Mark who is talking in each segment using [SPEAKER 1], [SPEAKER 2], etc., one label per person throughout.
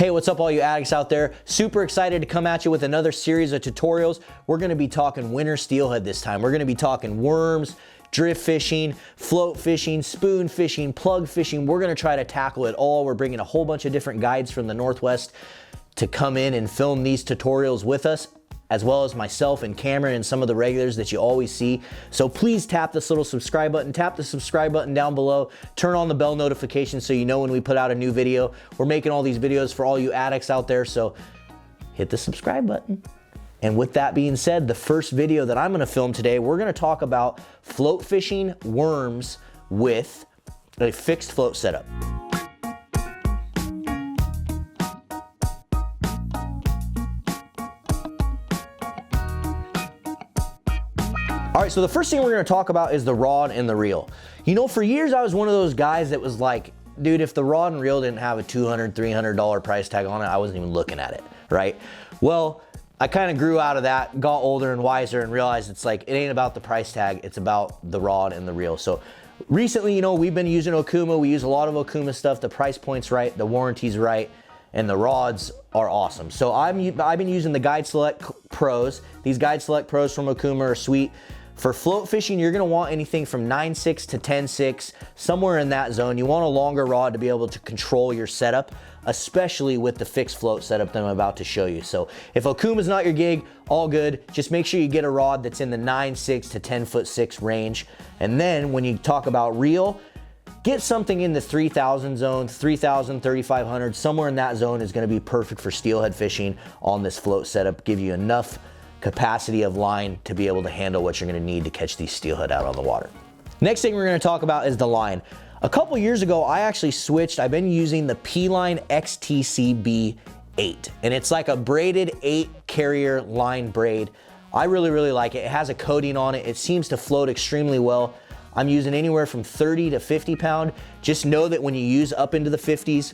[SPEAKER 1] Hey, what's up all you addicts out there? Super excited to come at you with another series of tutorials. We're gonna be talking winter steelhead this time. We're gonna be talking worms, drift fishing, float fishing, spoon fishing, plug fishing. We're gonna try to tackle it all. We're bringing a whole bunch of different guides from the Northwest to come in and film these tutorials with us, as well as myself and Cameron and some of the regulars that you always see. So please tap this little subscribe button, tap the subscribe button down below, turn on the bell notification so you know when we put out a new video. We're making all these videos for all you addicts out there, so hit the subscribe button. And with that being said, the first video that I'm gonna film today, we're gonna talk about float fishing worms with a fixed float setup. All right, so the first thing we're gonna talk about is the rod and the reel. You know, for years I was one of those guys that was like, dude, if the rod and reel didn't have a $200, $300 price tag on it, I wasn't even looking at it, right? Well, I kind of grew out of that, got older and wiser, and realized it's like, it ain't about the price tag, it's about the rod and the reel. So recently, you know, we've been using Okuma. We use a lot of Okuma stuff. The price point's right, the warranty's right, and the rods are awesome. So I've been using the Guide Select Pros. These Guide Select Pros from Okuma are sweet. For float fishing, you're gonna want anything from 9.6 to 10.6, somewhere in that zone. You want a longer rod to be able to control your setup, especially with the fixed float setup that I'm about to show you. So if Okuma's not your gig, all good. Just make sure you get a rod that's in the 9.6 to 10'6" range. And then when you talk about reel, get something in the 3,000 zone, 3,000, 3,500, somewhere in that zone is gonna be perfect for steelhead fishing on this float setup. Give you enough capacity of line to be able to handle what you're gonna need to catch these steelhead out on the water. Next thing we're gonna talk about is the line. A couple years ago, I actually switched. I've been using the P-Line XTCB 8, and it's like a braided 8 carrier line braid. I really like it. It has a coating on it. It seems to float extremely well. I'm using anywhere from 30 to 50 pound. Just know that when you use up into the 50s,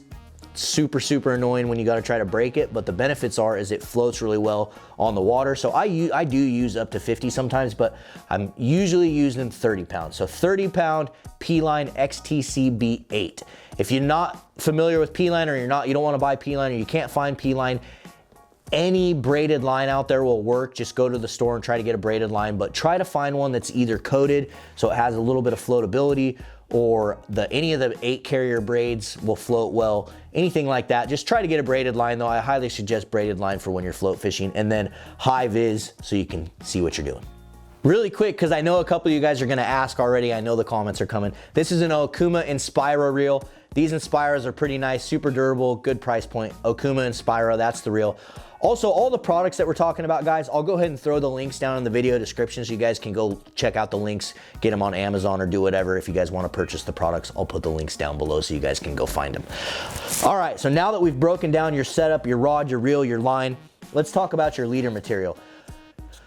[SPEAKER 1] super annoying when you got to try to break it, but the benefits is it floats really well on the water. So I do use up to 50 sometimes, but I'm usually using 30 pounds. So 30 pound P-Line XTCB 8. If you're not familiar with P-Line, or you don't want to buy P-Line, or you can't find P-Line, any braided line out there will work. Just go to the store and try to get a braided line, but try to find one that's either coated so it has a little bit of floatability, or any of the 8 carrier braids will float well. Anything like that, just try to get a braided line though. I highly suggest braided line for when you're float fishing, and then high vis so you can see what you're doing. Really quick, because I know a couple of you guys are gonna ask already. I know the comments are coming. This is an Okuma Inspira reel. These Inspiras are pretty nice, super durable, good price point. Okuma Inspira, that's the reel. Also, all the products that we're talking about, guys, I'll go ahead and throw the links down in the video description so you guys can go check out the links, get them on Amazon or do whatever. If you guys want to purchase the products, I'll put the links down below so you guys can go find them. All right, so now that we've broken down your setup, your rod, your reel, your line, let's talk about your leader material.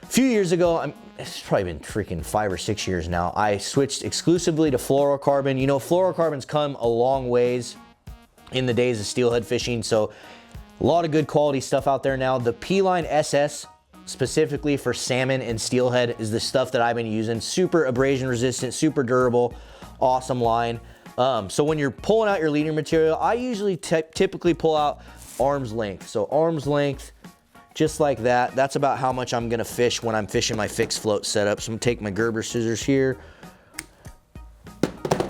[SPEAKER 1] A few years ago, it's probably been freaking 5 or 6 years now, I switched exclusively to fluorocarbon. You know, fluorocarbon's come a long ways in the days of steelhead fishing, so a lot of good quality stuff out there now. The P-Line SS, specifically for salmon and steelhead, is the stuff that I've been using. Super abrasion resistant, super durable, awesome line. So when you're pulling out your leader material, I usually typically pull out arm's length. So arm's length, just like that. That's about how much I'm gonna fish when I'm fishing my fixed float setup. So I'm gonna take my Gerber scissors here,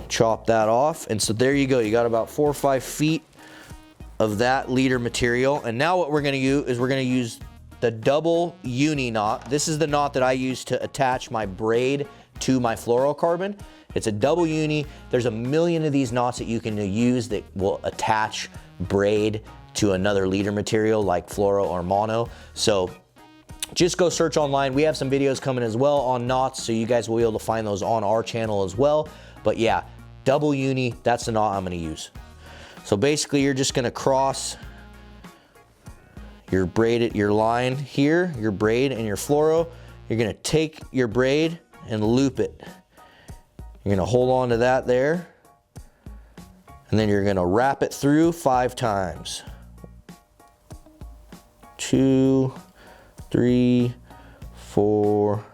[SPEAKER 1] chop that off. And so there you go. You got about 4 or 5 feet of that leader material. And now what we're gonna use is we're gonna use the double uni knot. This is the knot that I use to attach my braid to my fluorocarbon. It's a double uni. There's a million of these knots that you can use that will attach braid to another leader material like fluoro or mono. So just go search online. We have some videos coming as well on knots, so you guys will be able to find those on our channel as well. But yeah, double uni, that's the knot I'm gonna use. So basically you're just gonna cross your line here, your braid and your fluoro. You're gonna take your braid and loop it. You're gonna hold on to that there, and then you're gonna wrap it through 5 times. 2, 3, 4,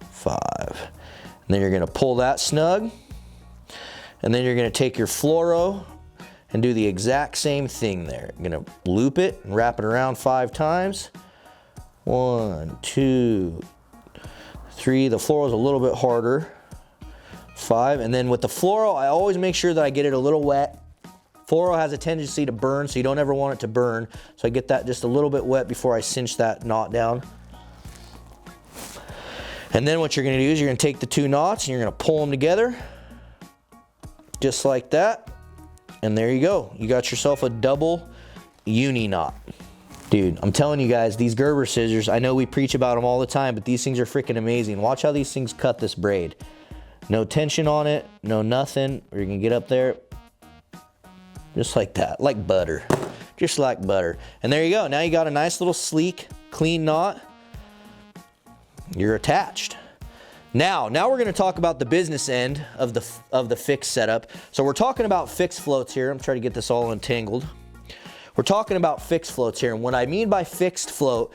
[SPEAKER 1] 5. And then you're gonna pull that snug, and then you're gonna take your fluoro and do the exact same thing there. I'm gonna loop it and wrap it around 5 times. 1, 2, 3. The floral is a little bit harder. 5, and then with the floral, I always make sure that I get it a little wet. Floral has a tendency to burn, so you don't ever want it to burn. So I get that just a little bit wet before I cinch that knot down. And then what you're gonna do is you're gonna take the 2 knots and you're gonna pull them together, just like that. And there you go. You got yourself a double uni knot. Dude, I'm telling you guys, these Gerber scissors, I know we preach about them all the time, but these things are freaking amazing. Watch how these things cut this braid. No tension on it, no nothing. You're gonna get up there, just like that, like butter, just like butter. And there you go. Now you got a nice little sleek, clean knot. You're attached. Now we're gonna talk about the business end of the fixed setup. So we're talking about fixed floats here. I'm trying to get this all untangled. We're talking about fixed floats here. And what I mean by fixed float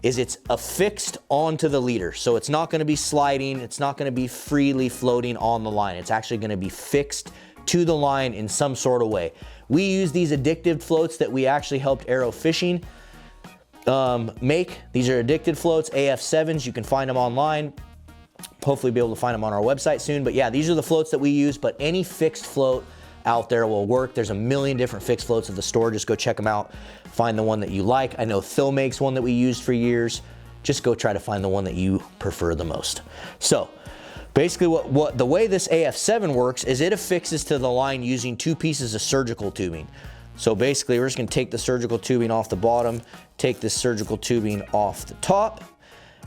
[SPEAKER 1] is it's affixed onto the leader. So it's not gonna be sliding. It's not gonna be freely floating on the line. It's actually gonna be fixed to the line in some sort of way. We use these addicted floats that we actually helped Arrow Fishing make. These are addicted floats, AF7s. You can find them online. Hopefully be able to find them on our website soon. But yeah, these are the floats that we use, but any fixed float out there will work. There's a million different fixed floats at the store. Just go check them out. Find the one that you like. I know Phil makes one that we used for years. Just go try to find the one that you prefer the most. So basically what the way this AF7 works is it affixes to the line using 2 pieces of surgical tubing. So basically we're just gonna take the surgical tubing off the bottom, take this surgical tubing off the top,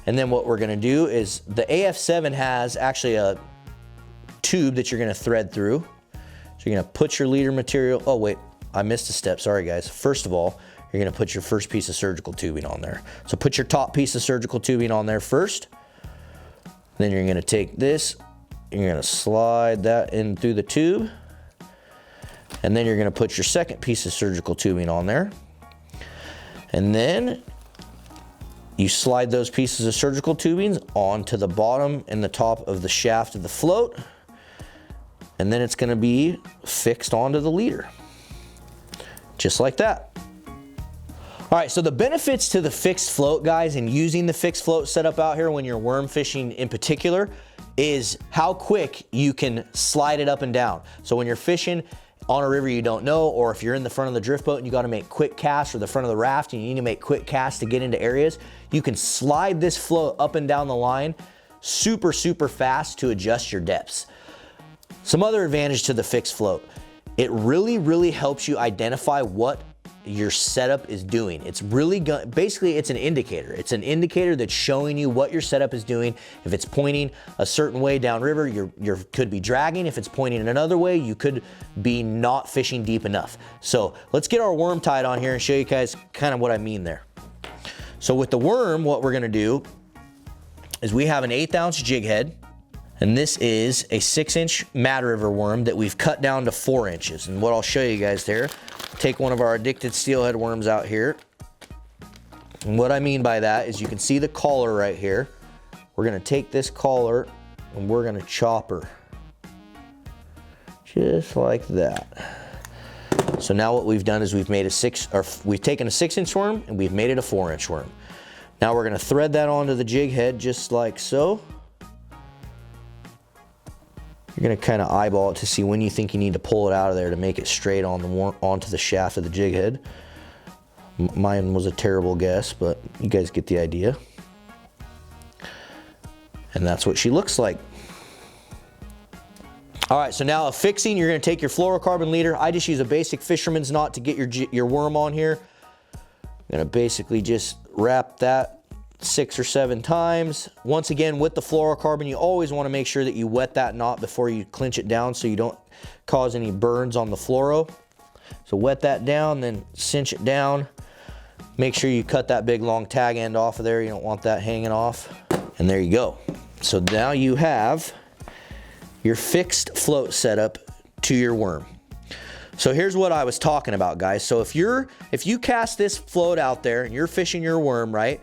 [SPEAKER 1] and then what we're gonna do is the AF7 has actually a tube that you're gonna thread through. So you're gonna put your leader material, oh wait, I missed a step, sorry guys. First of all, you're gonna put your first piece of surgical tubing on there. So put your top piece of surgical tubing on there first. Then you're gonna take this, you're gonna slide that in through the tube. And then you're gonna put your second piece of surgical tubing on there. And then you slide those pieces of surgical tubings onto the bottom and the top of the shaft of the float. And then it's gonna be fixed onto the leader. Just like that. All right, so the benefits to the fixed float, guys, and using the fixed float setup out here when you're worm fishing in particular is how quick you can slide it up and down. So when you're fishing on a river you don't know, or if you're in the front of the drift boat and you gotta make quick casts, or the front of the raft and you need to make quick casts to get into areas, you can slide this float up and down the line super, super fast to adjust your depths. Some other advantage to the fixed float, it really, really helps you identify what your setup is doing. It's really basically it's an indicator. It's an indicator that's showing you what your setup is doing. If it's pointing a certain way downriver, you could be dragging. If it's pointing another way, you could be not fishing deep enough. So let's get our worm tied on here and show you guys kind of what I mean there. So with the worm, what we're gonna do is we have an 1/8 ounce jig head, and this is a 6-inch Mad River worm that we've cut down to 4 inches. And what I'll show you guys there, take one of our addicted steelhead worms out here. And what I mean by that is you can see the collar right here. We're gonna take this collar and we're gonna chop her. Just like that. So now what we've done is we've taken a 6-inch worm and we've made it a 4-inch worm. Now we're gonna thread that onto the jig head just like so. You're gonna kind of eyeball it to see when you think you need to pull it out of there to make it straight on onto the shaft of the jig head. Mine was a terrible guess, but you guys get the idea. And that's what she looks like. All right, so now affixing, you're gonna take your fluorocarbon leader. I just use a basic fisherman's knot to get your worm on here. I'm gonna basically just wrap that 6 or 7 times. Once again, with the fluorocarbon, you always want to make sure that you wet that knot before you clinch it down so you don't cause any burns on the fluoro. So wet that down, then cinch it down. Make sure you cut that big long tag end off of there. You don't want that hanging off. And there you go. So now you have your fixed float setup to your worm. So here's what I was talking about, guys. So if you cast this float out there and you're fishing your worm, right?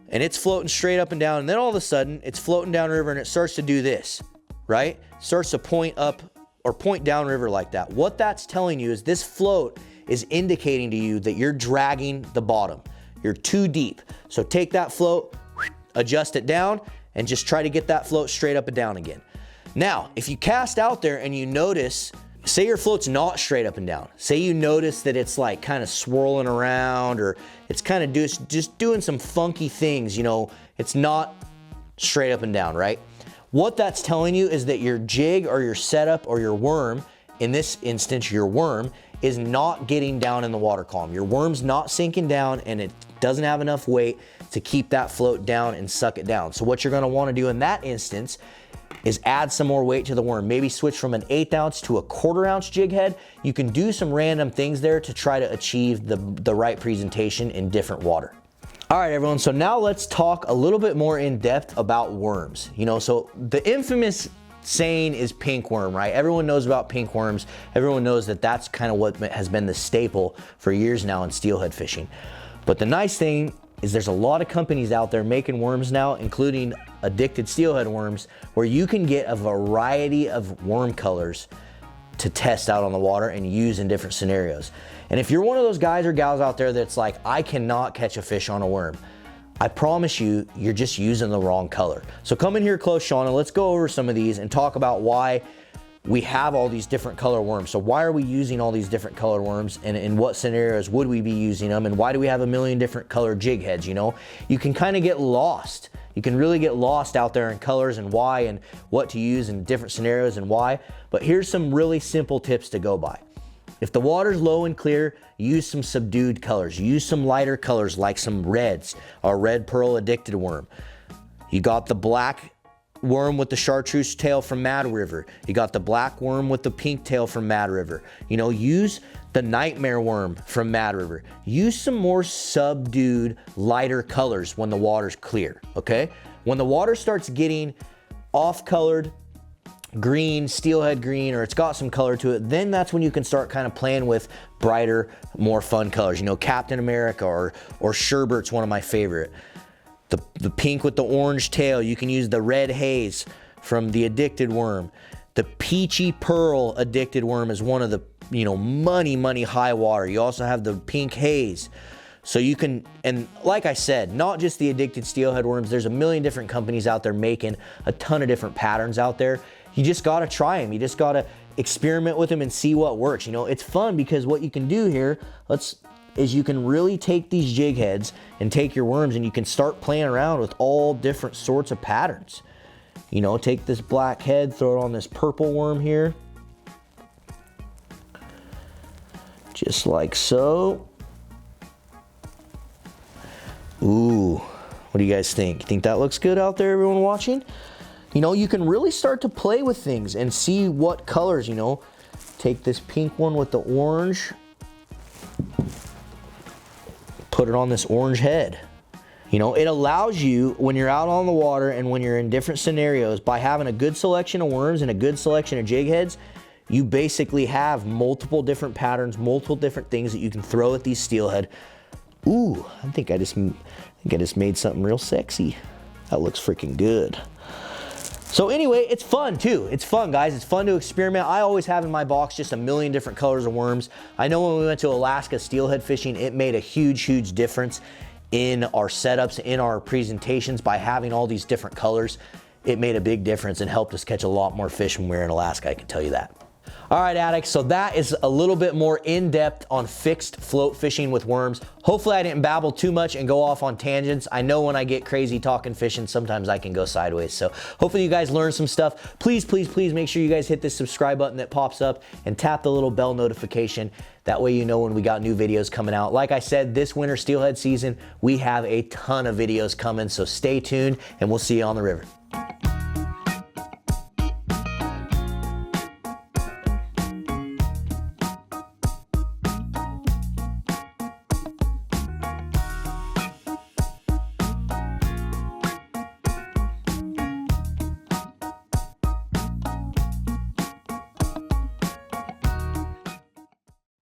[SPEAKER 1] And it's floating straight up and down, and then all of a sudden it's floating down river and it starts to do this, right? Starts to point up or point downriver like that, what that's telling you is this float is indicating to you that you're dragging the bottom. You're too deep. So take that float, adjust it down, and just try to get that float straight up and down again. Now, if you cast out there and you notice, say your float's not straight up and down. Say you notice that it's like kind of swirling around, or it's kind of just doing some funky things, you know, it's not straight up and down, right? What that's telling you is that your jig or your setup or your worm, in this instance, your worm, is not getting down in the water column. Your worm's not sinking down and it doesn't have enough weight to keep that float down and suck it down. So what you're gonna wanna do in that instance is add some more weight to the worm. Maybe switch from an 1/8 ounce to a 1/4 ounce jig head. You can do some random things there to try to achieve the right presentation in different water. All right, everyone, so now let's talk a little bit more in depth about worms. You know, so the infamous saying is pink worm, right? Everyone knows about pink worms. Everyone knows that that's kind of what has been the staple for years now in steelhead fishing. But the nice thing is there's a lot of companies out there making worms now, including addicted steelhead worms, where you can get a variety of worm colors to test out on the water and use in different scenarios. And if you're one of those guys or gals out there that's like, I cannot catch a fish on a worm, I promise you, you're just using the wrong color. So come in here close, Sean, and let's go over some of these and talk about why we have all these different color worms. So why are we using all these different color worms, and in what scenarios would we be using them, and why do we have a million different color jig heads? You know, you can kind of get lost. You can really get lost out there in colors and why and what to use in different scenarios and why. But here's some really simple tips to go by. If the water's low and clear, use some subdued colors. Use some lighter colors like some reds, or red pearl addicted worm. You got the black worm with the chartreuse tail from Mad River. You got the black worm with the pink tail from Mad River. You know, use the nightmare worm from Mad River. Use some more subdued, lighter colors when the water's clear, okay? When the water starts getting off-colored, green, steelhead green, or it's got some color to it, then that's when you can start kind of playing with brighter, more fun colors. You know, Captain America or Sherbert's one of my favorite. The pink with the orange tail, you can use the red haze from the addicted worm. The peachy pearl addicted worm is one of the, you know, money high water. You also have the pink haze. So you can, and like I said, not just the addicted steelhead worms, there's a million different companies out there making a ton of different patterns out there. You just gotta try them. You just gotta experiment with them and see what works. You know, it's fun because what you can do here, is you can really take these jig heads and take your worms and you can start playing around with all different sorts of patterns. You know, take this black head, throw it on this purple worm here. Just like so. Ooh, what do you guys think? Think that looks good out there, everyone watching? You know, you can really start to play with things and see what colors, you know. Take this pink one with the orange, put it on this orange head. You know, it allows you, when you're out on the water and when you're in different scenarios, by having a good selection of worms and a good selection of jig heads, you basically have multiple different patterns, multiple different things that you can throw at these steelhead. Ooh, I think I just made something real sexy. That looks freaking good. So anyway, it's fun too. It's fun, guys. It's fun to experiment. I always have in my box just a million different colors of worms. I know when we went to Alaska steelhead fishing, it made a huge difference in our setups, in our presentations. By having all these different colors, it made a big difference and helped us catch a lot more fish when we were in Alaska, I can tell you that. All right, addicts, so that is a little bit more in-depth on fixed float fishing with worms. Hopefully I didn't babble too much and go off on tangents. I know when I get crazy talking fishing, sometimes I can go sideways. So hopefully you guys learned some stuff. Please make sure you guys hit this subscribe button that pops up and tap the little bell notification. That way you know when we got new videos coming out. Like I said, this winter steelhead season, we have a ton of videos coming, so stay tuned and we'll see you on the river.